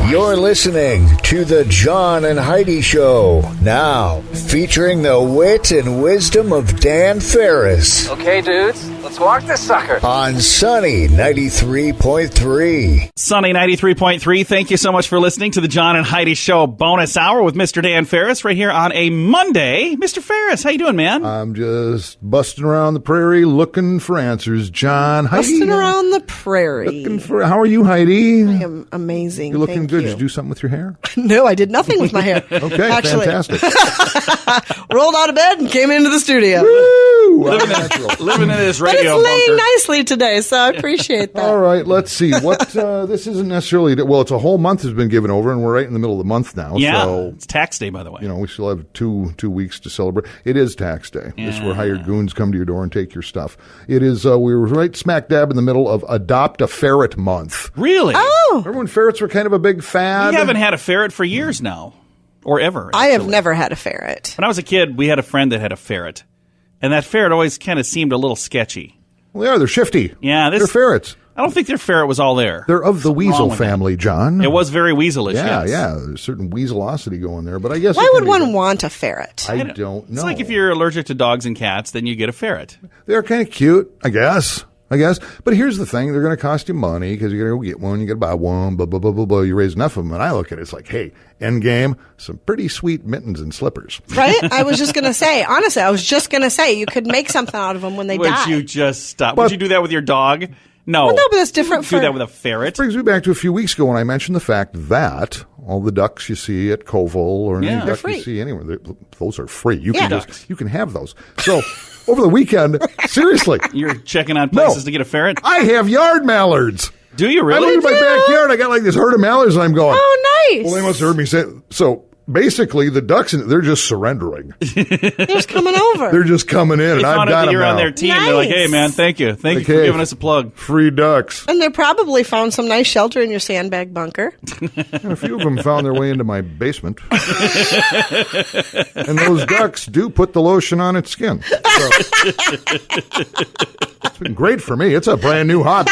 You're listening to the John and Heidi Show. Now, featuring the wit and wisdom of Dan Farris. Okay, dudes, let's walk this sucker. On Sunny 93.3. Sunny 93.3, thank you so much for listening to the John and Heidi Show bonus hour with Mr. Dan Farris right here on a Monday. Mr. Farris, how you doing, man? I'm just busting around the prairie looking for answers. John, Heidi. Busting around the prairie. How are you, Heidi? I am amazing. You're looking Thank good. you. Did you do something with your hair? No, I did nothing with my hair. Okay, actually. fantastic. Rolled out of bed and came into the studio. Woo! Living in this But radio it's laying bunker. nicely today, so I appreciate that. All right, let's see. What this isn't necessarily. Well, it's a whole month has been given over, and we're right in the middle of the month now. Yeah, So, it's tax day, by the way. you know, we still have two weeks to celebrate. It is tax day. This is where hired goons come to your door and take your stuff. It is. We were right smack dab in the middle of Adopt a Ferret Month. Really? Oh, Remember when ferrets were kind of a big fad? We haven't had a ferret for years now. Or ever. I have actually. never had a ferret. When I was a kid, we had a friend that had a ferret. And that ferret always kind of seemed a little sketchy. Well, they are. They're shifty. Yeah, They're ferrets. I don't think their ferret was all there. They're of the What's wrong weasel with that? family, John. It was very weaselish, Yeah, yes. yeah. There's certain weaselosity going there, but I guess Why it would can be one done. want a ferret? I don't know. It's like if you're allergic to dogs and cats, then you get a ferret. They're kind of cute, I guess. But here's the thing. They're going to cost you money because you got to go get one. You got to buy one, blah, blah, blah, blah, blah. You raise enough of them. And I look at it, it's like, hey, end game, some pretty sweet mittens and slippers. Right? I was just going to say, honestly, you could make something out of them when they Would die. you just stop? But- Would you do that with your dog? No. Well, no, but that's different You wouldn't do for- that with a ferret. Brings me back to a few weeks ago when I mentioned the fact that all the ducks you see at Koval or any Yeah. duck free. you see anywhere, those are free. You Yeah. can you can have those. So over the weekend, seriously, You're checking on No. places to get a ferret? I have yard mallards. Do you I really? look at my backyard. I got like this herd of mallards, and I'm going. Oh, nice. Well, they must have heard me say. So basically, the ducks they're just surrendering. They're just coming over. They're just coming in, They and I've found out got that them you're on now. their team. They're like, Nice. hey, man, thank you. Thank you for Okay. giving us a plug. Free ducks. And they probably found some nice shelter in your sandbag bunker. And a few of them found their way into my basement. And those ducks do put the lotion on its skin. So, it's been great for me. It's a brand new hobby.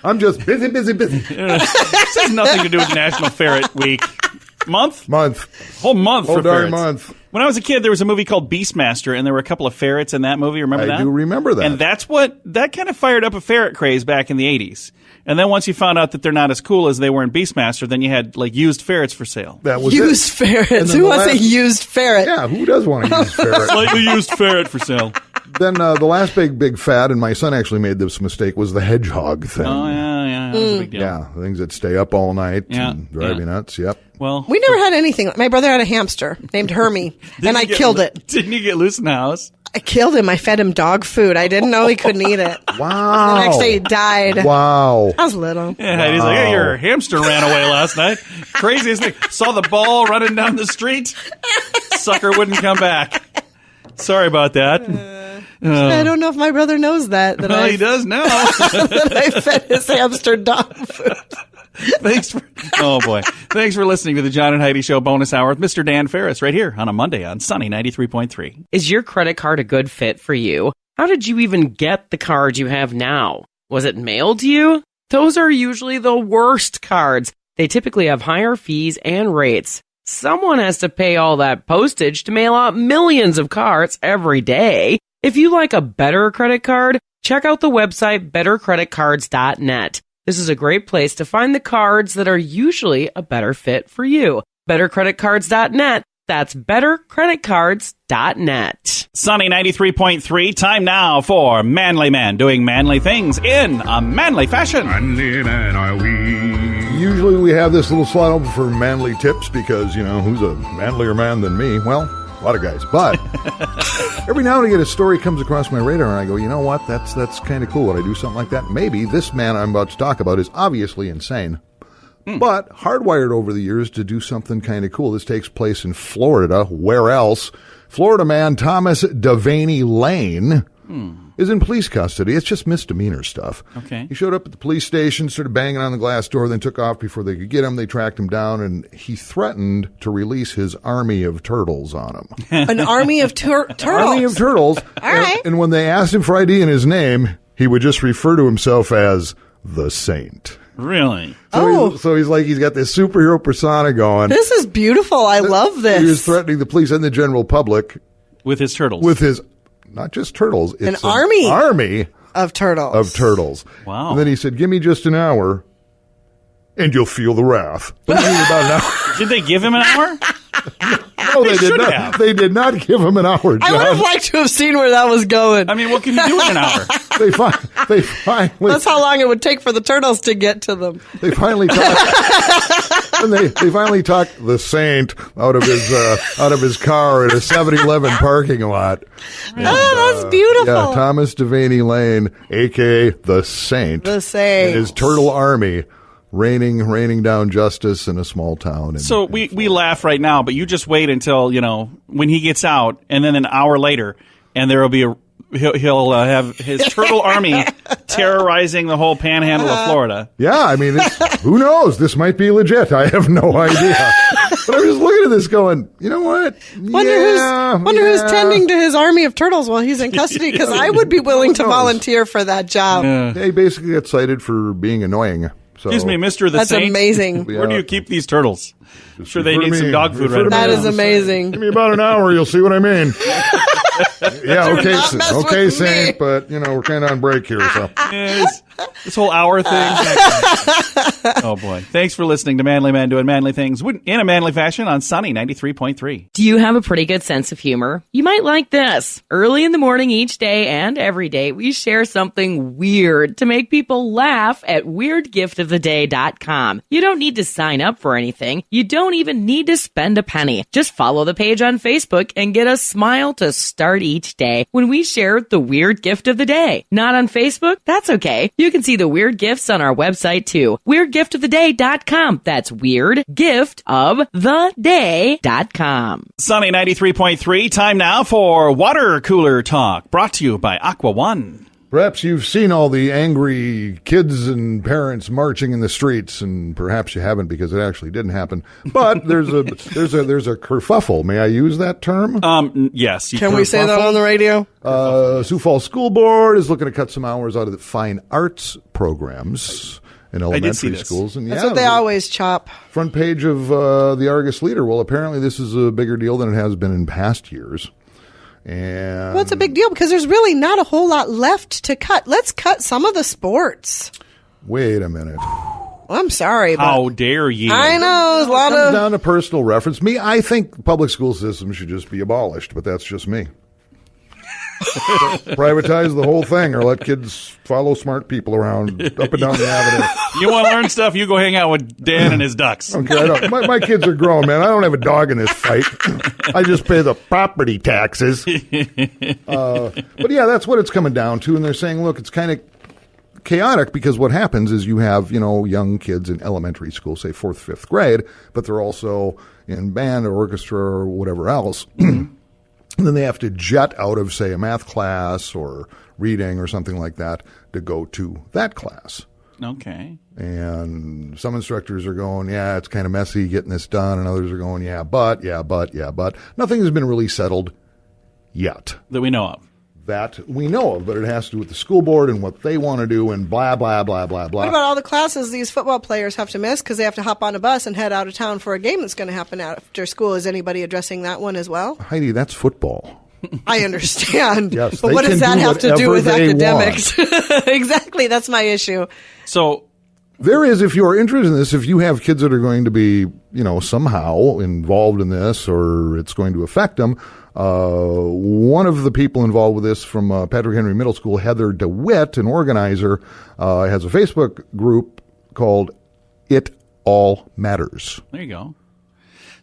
I'm just busy. This has nothing to do with National Ferret Week. Month? Whole month Whole for darn ferrets. month. When I was a kid, there was a movie called Beastmaster, and there were a couple of ferrets in that movie. Remember that? I do remember that. And that kind of fired up a ferret craze back in the 80s. And then once you found out that they're not as cool as they were in Beastmaster, then you had like used ferrets for sale. That was Used it. ferrets. And then Who the wants a last- used ferret? Yeah, who does want to use ferret? Slightly used ferret for sale. Then the last big fad, and my son actually made this mistake, was the hedgehog thing. Oh, yeah. That was a big deal. Yeah, things that stay up all night Yeah, and drive yeah. you nuts. Yep. Well, We never had anything. My brother had a hamster named Hermie, and I killed it. Didn't you get loose in the house? I killed him. I fed him dog food. I didn't know he couldn't eat it. Wow. The next day he died. Wow. I was little. Yeah, Heidi's like, hey, your hamster ran away last night. Craziest thing. Saw the ball running down the street. Sucker wouldn't come back. Sorry about that. I don't know if my brother knows that Well, he does now. that I fed his hamster dog food. Thanks for listening to the John and Heidi Show bonus hour with Mr. Dan Farris right here on a Monday on Sunny 93.3. Is your credit card a good fit for you? How did you even get the card you have now? Was it mailed to you? Those are usually the worst cards. They typically have higher fees and rates. Someone has to pay all that postage to mail out millions of cards every day. If you like a better credit card, check out the website bettercreditcards.net. This is a great place to find the cards that are usually a better fit for you. bettercreditcards.net. That's bettercreditcards.net. Sunny 93.3, time now for Manly Man doing manly things in a manly fashion. Manly man are we. Usually we have this little slot open for manly tips because, you know, who's a manlier man than me? Well, a lot of guys. But every now and again a story comes across my radar and I go, you know what? That's kind of cool. Would I do something like that? Maybe. This man I'm about to talk about is obviously insane. But hardwired over the years to do something kind of cool. This takes place in Florida. Where else? Florida man Thomas Devaney Lane is in police custody. It's just misdemeanor stuff. Okay. He showed up at the police station, started banging on the glass door, then took off before they could get him. They tracked him down, and he threatened to release his army of turtles on him. An army of turtles. Army of turtles. All right. And when they asked him for ID in his name, he would just refer to himself as the Saint. Really? So he's like, he's got this superhero persona going. This is beautiful. I love this. He was threatening the police and the general public. With his turtles. With his, not just turtles. It's an army. Army. Of turtles. Of turtles. Wow. And then he said, give me just an hour and you'll feel the wrath. About an hour. Did they give him an hour? No, they did not. Have. They did not give him an hour, John. I would have liked to have seen where that was going. I mean, what can you do in an hour? They finally. That's how long it would take for the turtles to get to them. They finally talked. And they finally talked the Saint out of his car at a 7-Eleven parking lot. And, that's beautiful. Yeah, Thomas Devaney Lane, a.k.a. the Saint. The Saint. And his turtle army. Raining down justice in a small town. So we laugh right now, but you just wait until, when he gets out, and then an hour later, and there will be he'll have his turtle army terrorizing the whole panhandle of Florida. Yeah, I mean, who knows? This might be legit. I have no idea. But I was looking at this going, you know what? Wonder who's tending to his army of turtles while he's in custody, because I would be willing to volunteer for that job. Yeah. He basically got cited for being annoying. So, excuse me, Mr. the That's Saint. amazing. Where do you keep these turtles? I'm sure they need some dog food right now. That is amazing. Give me about an hour, you'll see what I mean. Yeah, okay, Saint, but we're kind of on break here. So this whole hour thing. Oh boy! Thanks for listening to Manly Men Doing Manly Things in a manly fashion on Sunny 93.3. Do you have a pretty good sense of humor? You might like this. Early in the morning each day and every day, we share something weird to make people laugh at WeirdGiftOfTheDay.com. You don't need to sign up for anything. You don't even need to spend a penny. Just follow the page on Facebook and get a smile to start each day when we share the weird gift of the day. Not on Facebook? That's okay. You can see the weird gifts on our website too. WeirdGiftOfTheDay.com. That's WeirdGiftOfTheDay.com. Sunny 93.3. Time now for Water Cooler Talk, brought to you by Aqua One. perhaps you've seen all the angry kids and parents marching in the streets, and perhaps you haven't because it actually didn't happen. But there's a kerfuffle. May I use that term? Yes. Can we say that on the radio? Sioux Falls School Board is looking to cut some hours out of the fine arts programs in elementary schools. And that's what they always chop. Front page of the Argus Leader. Well, apparently this is a bigger deal than it has been in past years. And well, it's a big deal because there's really not a whole lot left to cut. Let's cut some of the sports. Wait a minute. Well, I'm sorry. How dare you? I know. A lot it comes down to personal reference. I think public school systems should just be abolished, but that's just me. Privatize the whole thing or let kids follow smart people around up and down the avenue. You want to learn stuff, you go hang out with Dan and his ducks. Okay, my kids are grown, man. I don't have a dog in this fight. I just pay the property taxes. But yeah, that's what it's coming down to. And they're saying, look, it's kind of chaotic because what happens is you have, young kids in elementary school, say 4th, 5th grade, but they're also in band or orchestra or whatever else. And then they have to jet out of, say, a math class or reading or something like that to go to that class. Okay. And some instructors are going, yeah, it's kind of messy getting this done. And others are going, yeah, but. Nothing has been really settled yet. That we know of. That we know of, but it has to do with the school board and what they want to do and blah, blah, blah, blah, blah. What about all the classes these football players have to miss because they have to hop on a bus and head out of town for a game that's going to happen after school? Is anybody addressing that one as well? Heidi, that's football. I understand. Yes, but what does that have to do with academics? Want. Exactly. That's my issue. So there is, if you're interested in this, if you have kids that are going to be, somehow involved in this or it's going to affect them, one of the people involved with this from Patrick Henry Middle School, Heather DeWitt, an organizer, has a Facebook group called It All Matters. There you go.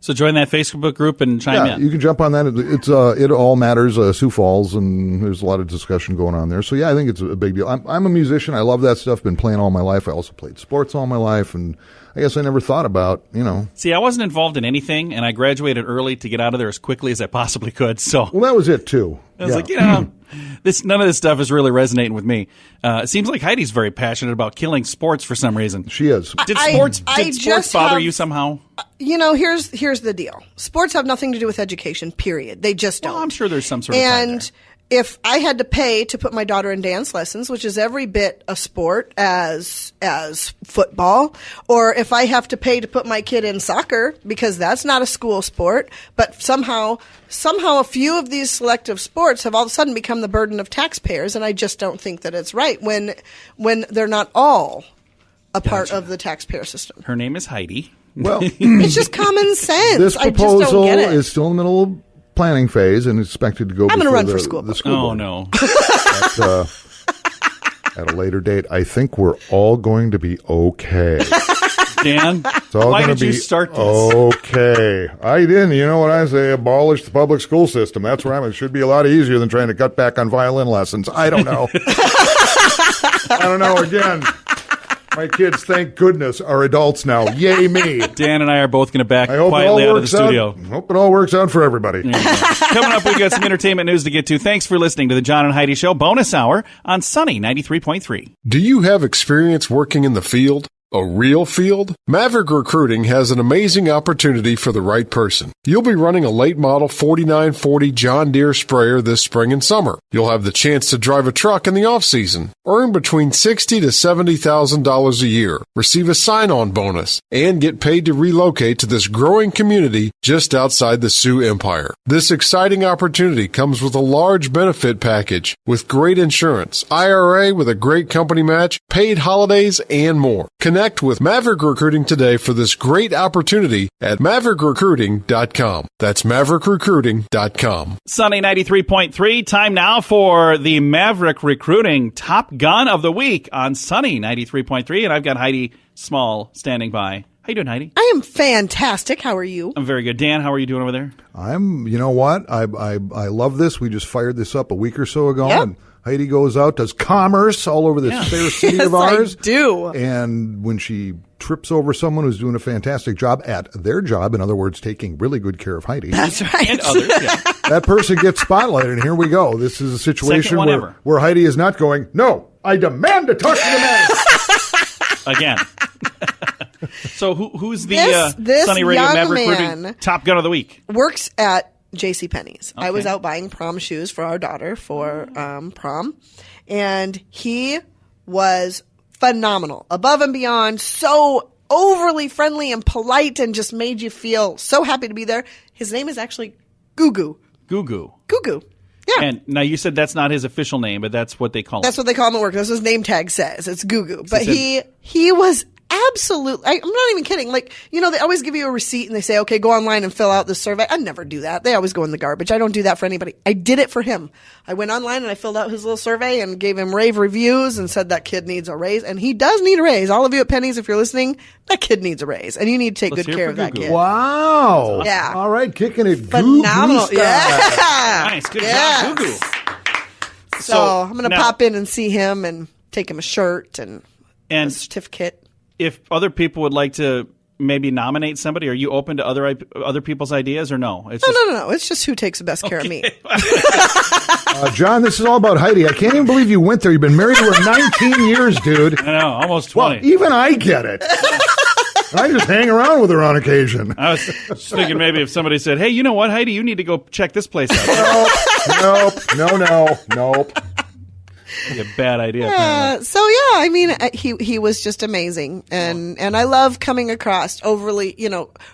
So join that Facebook group and chime in. You can jump on that. It's It All Matters, Sioux Falls, and there's a lot of discussion going on there. So yeah, I think it's a big deal. I'm a musician. I love that stuff. Been playing all my life. I also played sports all my life, and I guess I never thought about, See, I wasn't involved in anything, and I graduated early to get out of there as quickly as I possibly could. So well, that was it too. I was like, none of this stuff is really resenating with me. It seems like Heidi's very passionate about killing sports for some reason. She is. Did sports bother you somehow? Here's the deal. Sports have nothing to do with education, period. They just don't. Well, I'm sure there's some sort of time there. if I had to pay to put my daughter in dance lessons, which is every bit a sport as football, or if I have to pay to put my kid in soccer because that's not a school sport, but somehow a few of these selective sports have all of a sudden become the burden of taxpayers, and I just don't think that it's right when they're not all a part of the taxpayer system. Her name is Heidi. Well, it's just common sense. this I just proposal don't get it. is still in the middle of planning phase and expected to go. I'm going to before run the, for school the board. school Oh, board. no. At a later date. I think we're all going to be okay. Dan, It's all why gonna did you be start this? okay. I didn't. You know what I say? Abolish the public school system. That's where I'm. It should be a lot easier than trying to cut back on violin lessons. I don't know. I don't know. Again, my kids, thank goodness, are adults now. Yay me. Dan and I are both going to back I hope quietly it all out of the works studio. out. Hope it all works out for everybody. Coming up, we've got some entertainment news to get to. Thanks for listening to the John and Heidi Show bonus hour on Sunny 93.3. Do you have experience working in the field? A real field? Maverick Recruiting has an amazing opportunity for the right person. You'll be running a late model 4940 John Deere sprayer this spring and summer. You'll have the chance to drive a truck in the off season, earn between $60,000 to $70,000 a year, receive a sign-on bonus, and get paid to relocate to this growing community just outside the Sioux Empire. This exciting opportunity comes with a large benefit package with great insurance, IRA with a great company match, paid holidays, and more. Connect with Maverick Recruiting today for this great opportunity at MaverickRecruiting.com. That's MaverickRecruiting.com. Sunny 93.3. Time now for the Maverick Recruiting Top Gun of the Week on Sunny 93.3. And I've got Heidi Small standing by. How you doing, Heidi? I am fantastic. How are you? I'm very good. Dan, how are you doing over there? You know what? I love this. We just fired this up a week or so ago. Yep. And Heidi goes out, does commerce all over this fair city Yes, of ours. I do. And when she trips over someone who's doing a fantastic job at their job, in other words, taking really good care of Heidi, That's right. And others, yeah. that person gets spotlighted. And here we go. This is a situation one ever. where Heidi is not going, no, I demand to talk to the manager. Again. So who's the This Sunny Radio young Maverick man Recruiting Top Gun of the Week? Works at JCPenney's. I was Okay. out buying prom shoes for our daughter for prom, and he was phenomenal, above and beyond, so overly friendly and polite, and just made you feel so happy to be there. His name is actually Gugu. Gugu. Gugu. Yeah. And now you said that's not his official name, but that's what they call That's him. what they call him at work. That's what his name tag says. It's Gugu. But he he was absolutely, I'm not even kidding. Like, you know, they always give you a receipt and they say, okay, go online and fill out this survey. I never do that. They always go in the garbage. I don't do that for anybody. I did it for him. I went online and I filled out his little survey and gave him rave reviews and said that kid needs a raise. And he does need a raise. All of you at Penny's, if you're listening, that kid needs a raise. And you need to take Let's good hear care for of that Gugu. kid. Wow. Yeah. All right, kicking it. Phenomenal. Gugu style. Yeah. Nice. Good Yes. job, Gugu. So I'm going to now- pop in and see him and take him a shirt and a And certificate. if other people would like to maybe nominate somebody, are you open to other people's ideas or no? It's just, No. It's just who takes the best care of me. John, this is all about Heidi. I can't even believe you went there. You've been married to her 19 years, dude. I know, almost Well, 20. even I get it. I just hang around with her on occasion. I was just thinking maybe if somebody said, hey, you know what, Heidi, you need to go check this place out. Nope. That'd be a bad idea. apparently. So yeah, I mean, he was just amazing, and I love coming across overly,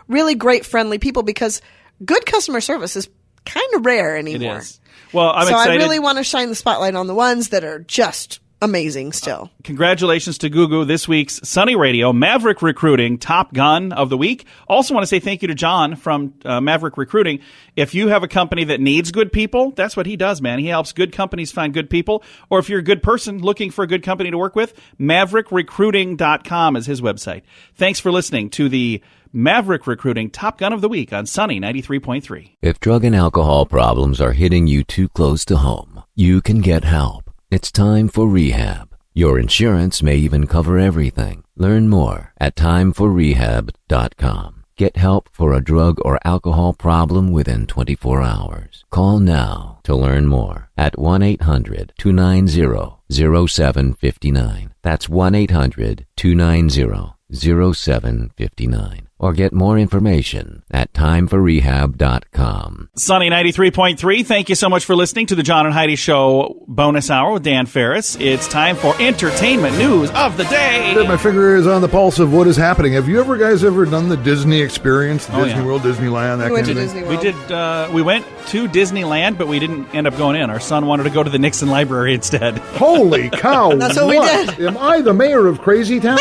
really great, friendly people, because good customer service is kind of rare It anymore. is. Well, I'm So excited. I really want to shine the spotlight on the ones that are just amazing still. Congratulations to Gugu, this week's Sunny Radio Maverick Recruiting Top Gun of the Week. Also want to say thank you to John from Maverick Recruiting. If you have a company that needs good people, that's what he does, man. He helps good companies find good people. Or if you're a good person looking for a good company to work with, MaverickRecruiting.com is his website. Thanks for listening to the Maverick Recruiting Top Gun of the Week on Sunny 93.3. If drug and alcohol problems are hitting you too close to home, you can get help. It's time for rehab. Your insurance may even cover everything. Learn more at timeforrehab.com. Get help for a drug or alcohol problem within 24 hours. Call now to learn more at 1-800-290-0759. That's 1-800-290-0759. or get more information at timeforrehab.com. Sunny 93.3, thank you so much for listening to the John and Heidi Show bonus hour with Dan Farris. It's time for entertainment news of the day. My finger is on the pulse of what is happening. Have you guys ever done the Disney experience, the Disney World, Disneyland, that kind of thing? Disney World. We did. We went to Disneyland, but we didn't end up going in. Our son wanted to go to the Nixon Library instead. Holy cow. That's what we did. Am I the mayor of Crazy Town?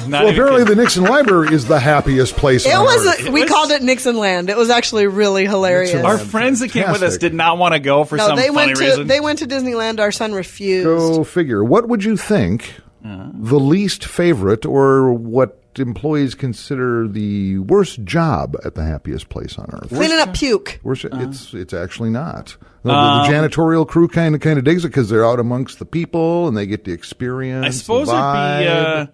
Well, apparently the Nixon Library is the happiest place on earth. We called it Nixon Land. It was actually really hilarious. Our friends that came with us did not want to go for some funny reason. They went to Disneyland. Our son refused. Go figure. What would you think the least favorite or what employees consider the worst job at the happiest place on earth? Cleaning up puke. It's actually not. The janitorial crew kind of digs it because they're out amongst the people and they get the experience. I suppose it'd be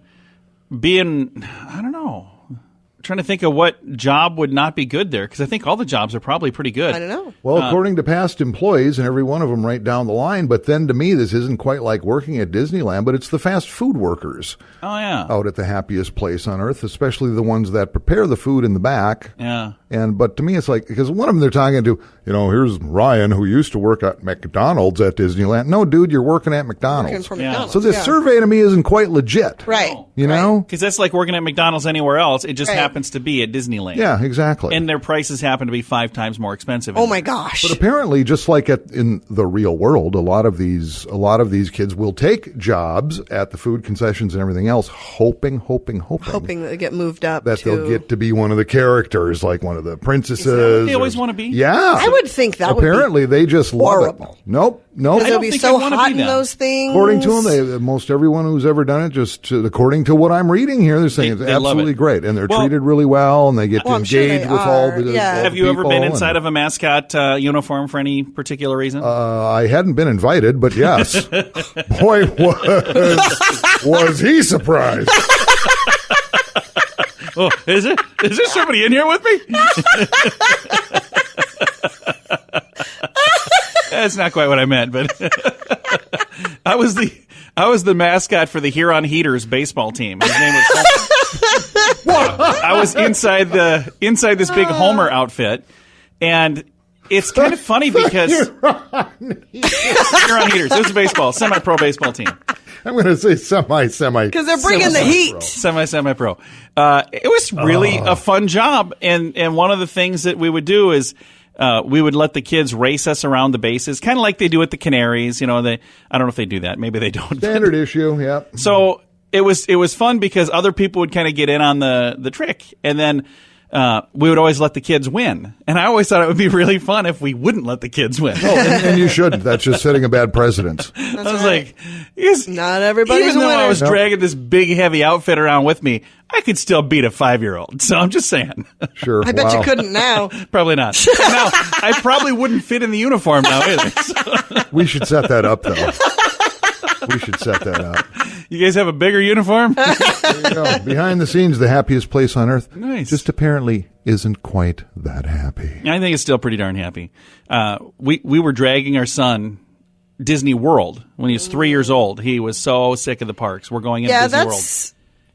being, I don't know. I'm trying to think of what job would not be good there, because I think all the jobs are probably pretty good. I don't know. Well, according to past employees, and every one of them right down the line, but then to me, this isn't quite like working at Disneyland, but it's the fast food workers out at the happiest place on earth, especially the ones that prepare the food in the back. Yeah. But to me, it's like, because one of them they're talking to, here's Ryan, who used to work at McDonald's at Disneyland. No, dude, you're working at McDonald's. Working for McDonald's. So this survey to me isn't quite legit. Right. You know? Because that's like working at McDonald's anywhere else. It just happens to be at Disneyland. Yeah, exactly. And their prices happen to be 5 times more expensive. Oh my gosh. But apparently, just like in the real world, a lot of these kids will take jobs at the food concessions and everything else, hoping that they get moved up. That they'll get to be one of the characters, like one of the princesses. They always want to be? Yeah. I would think that apparently would be they just horrible. love it. Nope. Because they'll be so hot in those things. According to them, most everyone who's ever done it, just according to what I'm reading here, they're saying it's absolutely great. And they're treated really well, and they get to engage with all the Have you ever been inside of a mascot uniform for any particular reason? I hadn't been invited, but yes. Boy, was he surprised. Oh, is there somebody in here with me? That's not quite what I meant, but I was the mascot for the Huron Heaters baseball team. His name was Homer. I was inside this big Homer outfit, and it's kind of funny because Huron Heaters. It was a baseball, semi-pro baseball team. I'm going to say semi. Because they're bringing the heat. Semi-pro. It was really a fun job, and one of the things that we would do is we would let the kids race us around the bases, kind of like they do at the Canaries. I don't know if they do that. Maybe they don't. Standard issue, yeah. So it was fun because other people would kind of get in on the trick, and then we would always let the kids win. And I always thought it would be really fun if we wouldn't let the kids win. Oh, and you shouldn't. That's just setting a bad precedent. I was like, not everybody's even a winner. though I was dragging this big, heavy outfit around with me, I could still beat a 5-year-old. So I'm just saying. Sure. I bet you couldn't now. Probably not. Now, I probably wouldn't fit in the uniform now either. So. We should set that up, though. We should set that up. You guys have a bigger uniform? There you go. Behind the scenes, the happiest place on earth. Nice. Just apparently isn't quite that happy. I think it's still pretty darn happy. We were dragging our son Disney World when he was 3 years old. He was so sick of the parks. We're going into Disney World.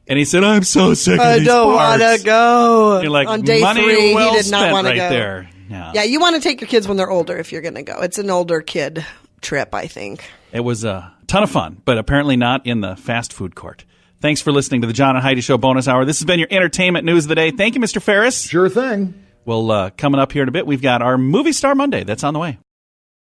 And he said, I'm so sick of these parks. I don't want to go. You're like, on day money 3, well he did not want to right go. There. Yeah, you want to take your kids when they're older if you're going to go. It's an older kid trip, I think. It was a ton of fun, but apparently not in the fast food court. Thanks for listening to the John and Heidi Show bonus hour. This has been your entertainment news of the day. Thank you, Mr. Farris. Sure thing. Well, coming up here in a bit, we've got our Movie Star Monday. That's on the way.